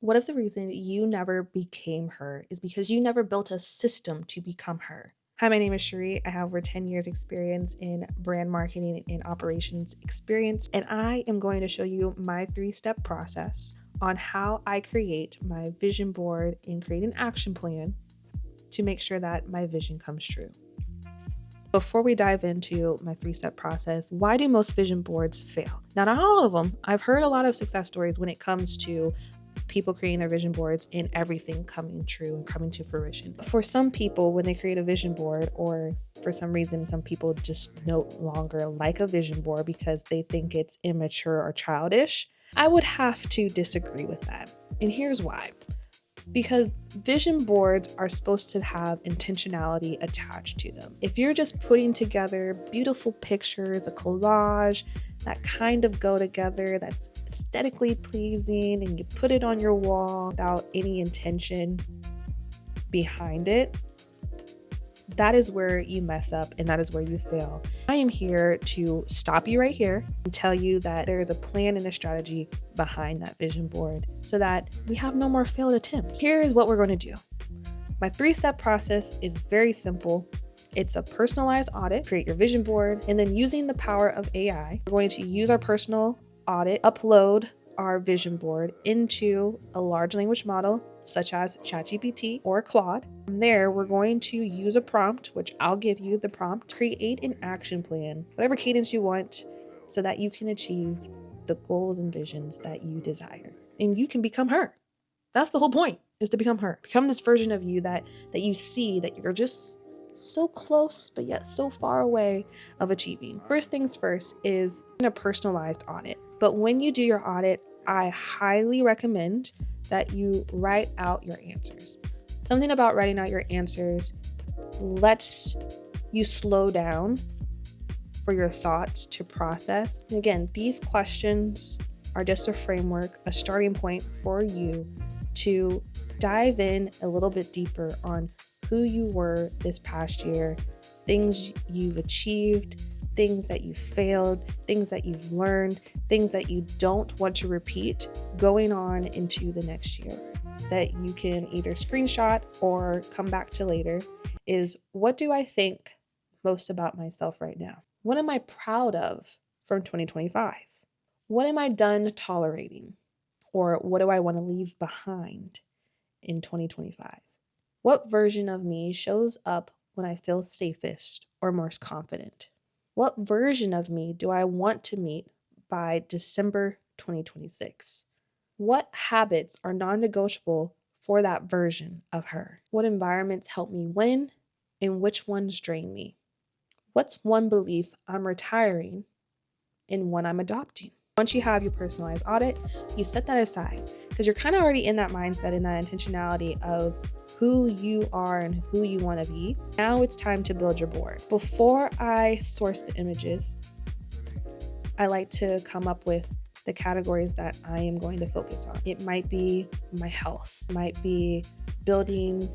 What if the reason you never became her is because you never built a system to become her? Hi, my name is Cherie. I have over 10 years experience in brand marketing and operations experience, and I am going to show you my 3-step process on how I create my vision board and create an action plan to make sure that my vision comes true. Before we dive into my 3-step process, why do most vision boards fail? Now, not all of them. I've heard a lot of success stories when it comes to people creating their vision boards and everything coming true and coming to fruition. But for some people, when they create a vision board, or for some reason, some people just no longer like a vision board because they think it's immature or childish, I would have to disagree with that. And here's why. Because vision boards are supposed to have intentionality attached to them. If you're just putting together beautiful pictures, a collage, that kind of go together, that's aesthetically pleasing, and you put it on your wall without any intention behind it, that is where you mess up and that is where you fail. I am here to stop you right here and tell you that there is a plan and a strategy behind that vision board so that we have no more failed attempts. Here's what we're going to do. My 3-step process is very simple. It's a personalized audit, create your vision board, and then using the power of AI, we're going to use our personal audit, upload our vision board into a large language model such as ChatGPT or Claude. From there, we're going to use a prompt, which I'll give you the prompt, create an action plan, whatever cadence you want, so that you can achieve the goals and visions that you desire. And you can become her. That's the whole point, is to become her. Become this version of you that you see that you're just so close, but yet so far away of achieving. First things first is a personalized audit. But when you do your audit, I highly recommend that you write out your answers. Something about writing out your answers lets you slow down for your thoughts to process. And again, these questions are just a framework, a starting point for you to dive in a little bit deeper on who you were this past year, things you've achieved, things that you failed, things that you've learned, things that you don't want to repeat going on into the next year that you can either screenshot or come back to later. Is what do I think most about myself right now? What am I proud of from 2025? What am I done tolerating? Or what do I want to leave behind in 2025? What version of me shows up when I feel safest or most confident? What version of me do I want to meet by December 2026? What habits are non-negotiable for that version of her? What environments help me win and which ones drain me? What's one belief I'm retiring and one I'm adopting? Once you have your personalized audit, you set that aside because you're kind of already in that mindset and that intentionality of who you are and who you want to be. Now it's time to build your board. Before I source the images, I like to come up with the categories that I am going to focus on. It might be my health, it might be building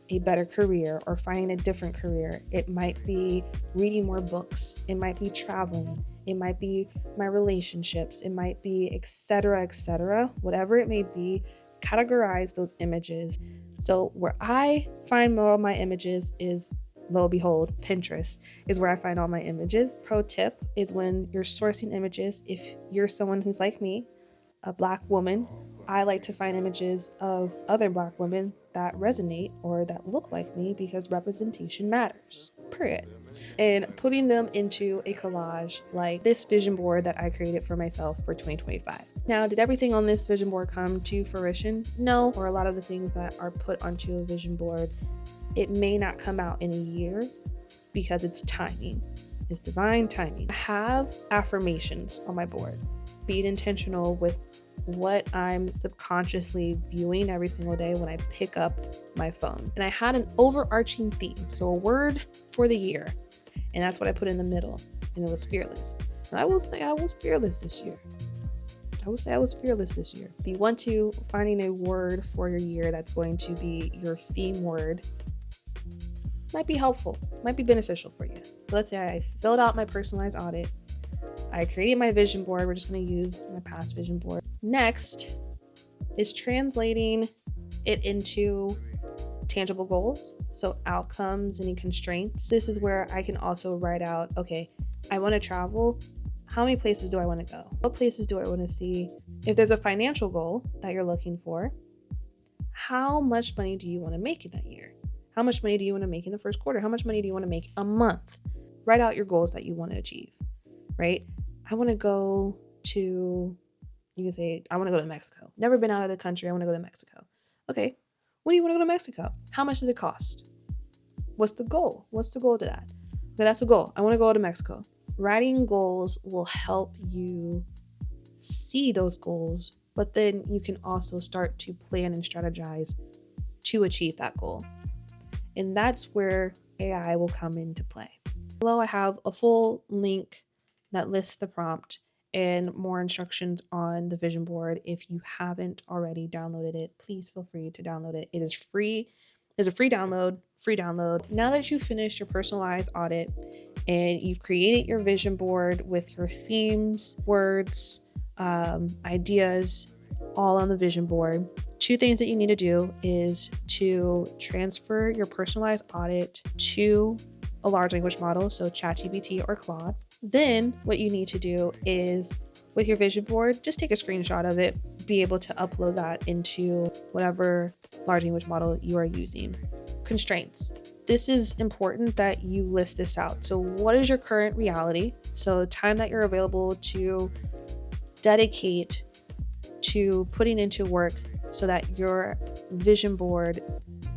a better career or finding a different career. It might be reading more books. It might be traveling. It might be my relationships. It might be et cetera, whatever it may be. Categorize those images. So where I find more of my images is, lo and behold, Pinterest is where I find all my images. Pro tip is when you're sourcing images, if you're someone who's like me, a Black woman, I like to find images of other Black women that resonate or that look like me because representation matters, period. And putting them into a collage like this vision board that I created for myself for 2025. Now, did everything on this vision board come to fruition? No, or a lot of the things that are put onto a vision board, it may not come out in a year because it's timing. It's divine timing. I have affirmations on my board. Being intentional with what I'm subconsciously viewing every single day when I pick up my phone. And I had an overarching theme, so a word for the year. And that's what I put in the middle, and it was fearless. And I will say I was fearless this year. If you want to, finding a word for your year that's going to be your theme word might be helpful, might be beneficial for you. So let's say I filled out my personalized audit. I created my vision board. We're just going to use my past vision board. Next, is translating it into tangible goals, so outcomes, any constraints. This is where I can also write out, okay, I want to travel. How many places do I want to go? What places do I want to see? If there's a financial goal that you're looking for, how much money do you want to make in that year? How much money do you want to make in the first quarter? How much money do you want to make a month? Write out your goals that you want to achieve, right? I want to go to, you can say, I want to go to Mexico. Never been out of the country. I want to go to Mexico. Okay. When do you want to go to Mexico? How much does it cost? What's the goal? What's the goal to that? Okay, that's the goal. I want to go to Mexico. Writing goals will help you see those goals, but then you can also start to plan and strategize to achieve that goal. And that's where AI will come into play. Below, I have a full link that lists the prompt and more instructions on the vision board. If you haven't already downloaded it, please feel free to download it. It is free. It's a free download. Now that you've finished your personalized audit and you've created your vision board with your themes, words, ideas, all on the vision board, two things that you need to do is to transfer your personalized audit to a large language model, so ChatGPT or Claude. Then what you need to do is, with your vision board, just take a screenshot of it, be able to upload that into whatever large language model you are using. Constraints. This is important that you list this out. So what is your current reality? So time that you're available to dedicate to putting into work so that your vision board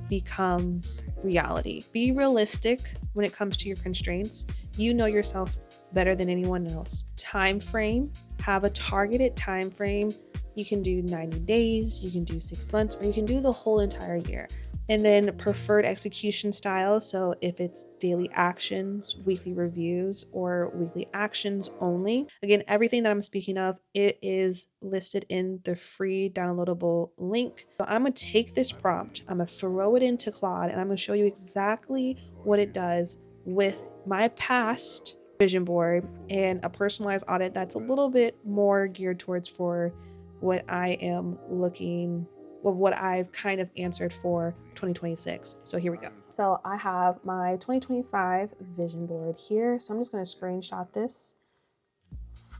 becomes reality. Be realistic when it comes to your constraints. You know yourself better than anyone else. Time frame, have a targeted time frame. You can do 90 days, you can do 6 months, or you can do the whole entire year. And then preferred execution style. So if it's daily actions, weekly reviews, or weekly actions only. Again, everything that I'm speaking of, it is listed in the free downloadable link. So I'm gonna take this prompt, I'm gonna throw it into Claude, and I'm gonna show you exactly what it does with my past vision board and a personalized audit that's a little bit more geared towards for what I am looking, what I've kind of answered for 2026. So here we go. So I have my 2025 vision board here. So I'm just going to screenshot this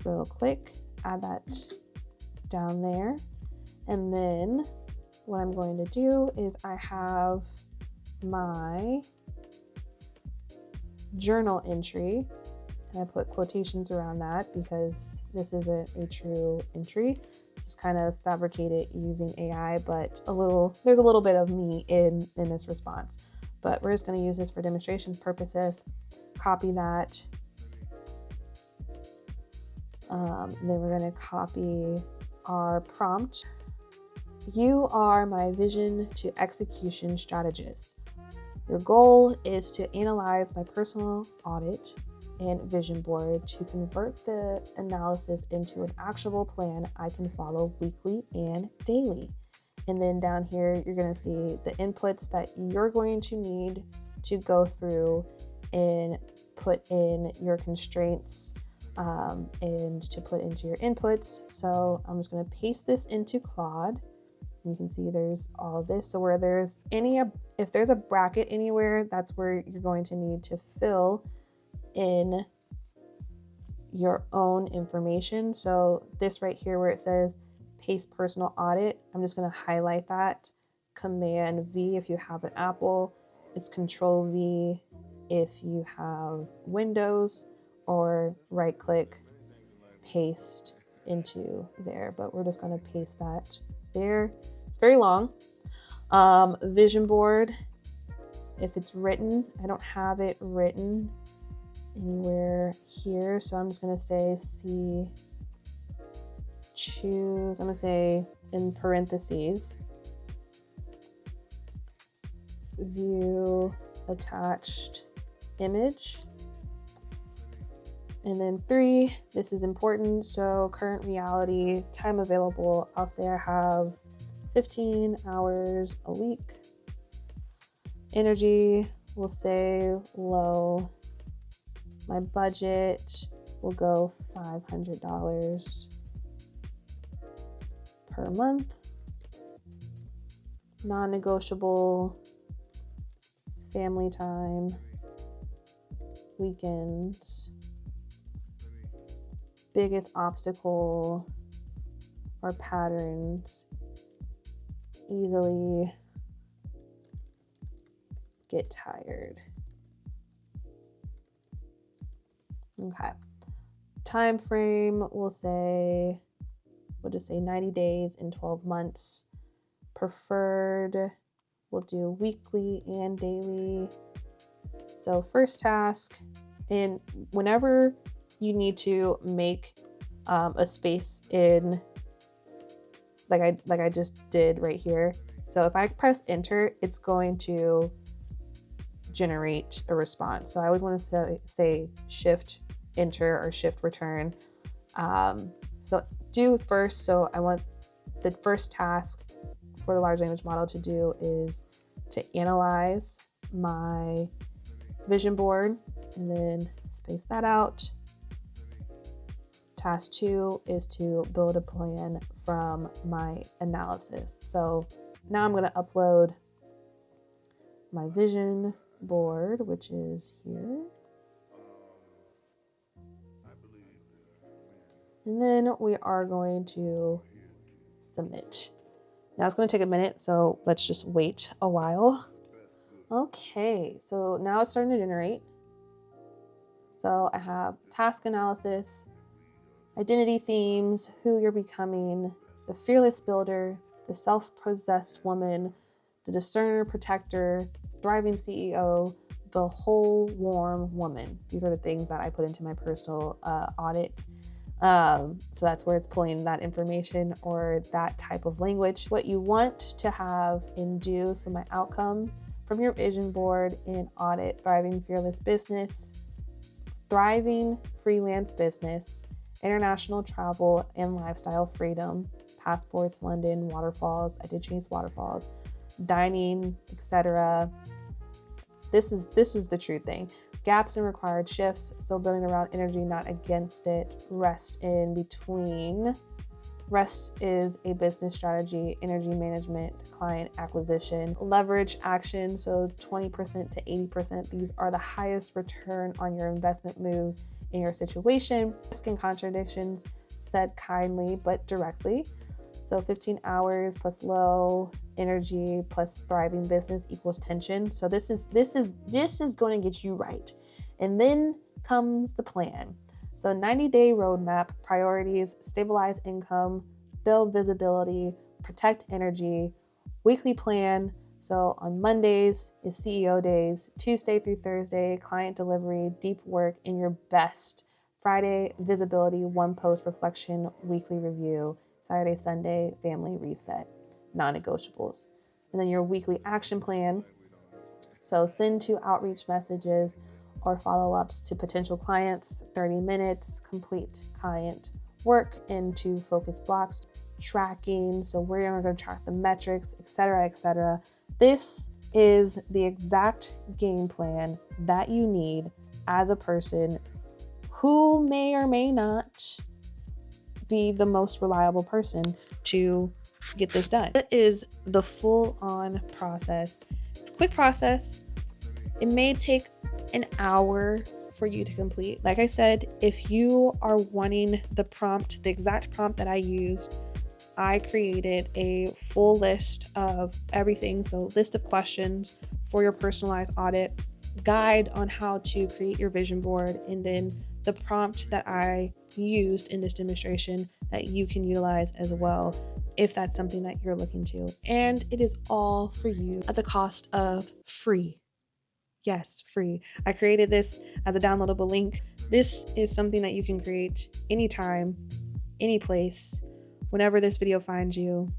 real quick, add that down there. And then what I'm going to do is I have my journal entry, and I put quotations around that because this isn't a true entry. It's kind of fabricated using AI, but there's a little bit of me in this response. But we're just going to use this for demonstration purposes. Copy that. Then we're going to copy our prompt. You are my vision to execution strategist. Your goal is to analyze my personal audit and vision board to convert the analysis into an actionable plan I can follow weekly and daily. And then down here, you're going to see the inputs that you're going to need to go through and put in your constraints and to put into your inputs. So I'm just going to paste this into Claude. You can see there's all of this. So where there's if there's a bracket anywhere, that's where you're going to need to fill in your own information. So this right here where it says paste personal audit, I'm just going to highlight that. Command V if you have an Apple, it's Control V if you have Windows, or right click, paste into there. But we're just going to paste that there. It's very long. Vision board, if it's written, I don't have it written anywhere here, so I'm just going to say choose, I'm going to say in parentheses, view attached image. And then 3, this is important, so current reality, time available, I'll say I have 15 hours a week. Energy, we'll say low. My budget will go $500 per month. non-negotiable, family time, weekends, biggest obstacle or patterns, easily get tired. Okay. Time frame, we'll just say 90 days and 12 months. Preferred, we'll do weekly and daily. So first task, and whenever you need to make a space in, like I just did right here. So if I press enter, it's going to generate a response. So I always want to say shift enter or shift return. So do first. So I want the first task for the large language model to do is to analyze my vision board and then space that out. Task 2 is to build a plan from my analysis. So now I'm going to upload my vision board, which is here. And then we are going to submit. Now it's going to take a minute, so let's just wait a while. Okay, so now it's starting to generate. So I have task analysis, identity themes, who you're becoming, the fearless builder, the self-possessed woman, the discerner protector, thriving CEO, the whole warm woman. These are the things that I put into my personal audit. So that's where it's pulling that information or that type of language. What you want to have and do, so my outcomes from your vision board in audit: thriving fearless business, thriving freelance business, international travel and lifestyle freedom, passports, London, waterfalls. I did change waterfalls, dining, etc. This is the true thing. Gaps and required shifts. So building around energy, not against it. Rest in between. Rest is a business strategy, energy management, client acquisition, leverage action. So 20% to 80%. These are the highest return on your investment moves in your situation. Risk and contradictions, said kindly but directly. So 15 hours plus low energy plus thriving business equals tension. So this is going to get you right. And then comes the plan. So 90-day roadmap, priorities, stabilize income, build visibility, protect energy, weekly plan. So on Mondays is CEO days, Tuesday through Thursday, client delivery, deep work in your best. Friday, visibility, one post reflection, weekly review. Saturday, Sunday, family reset, non-negotiables. And then your weekly action plan. So send 2 outreach messages or follow-ups to potential clients, 30 minutes, complete client work into focus blocks, tracking. So we're going to track the metrics, etc., etc. This is the exact game plan that you need as a person who may or may not be the most reliable person to get this done. It is the full-on process. It's a quick process. It may take an hour for you to complete. Like I said, if you are wanting the prompt, the exact prompt that I used, I created a full list of everything. So list of questions for your personalized audit, guide on how to create your vision board, and then the prompt that I used in this demonstration that you can utilize as well if that's something that you're looking to. And it is all for you at the cost of free. Yes, free. I created this as a downloadable link. This is something that you can create anytime, any place, whenever this video finds you.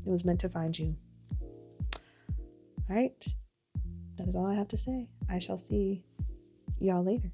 It was meant to find you. All right. That is all I have to say. I shall see y'all later.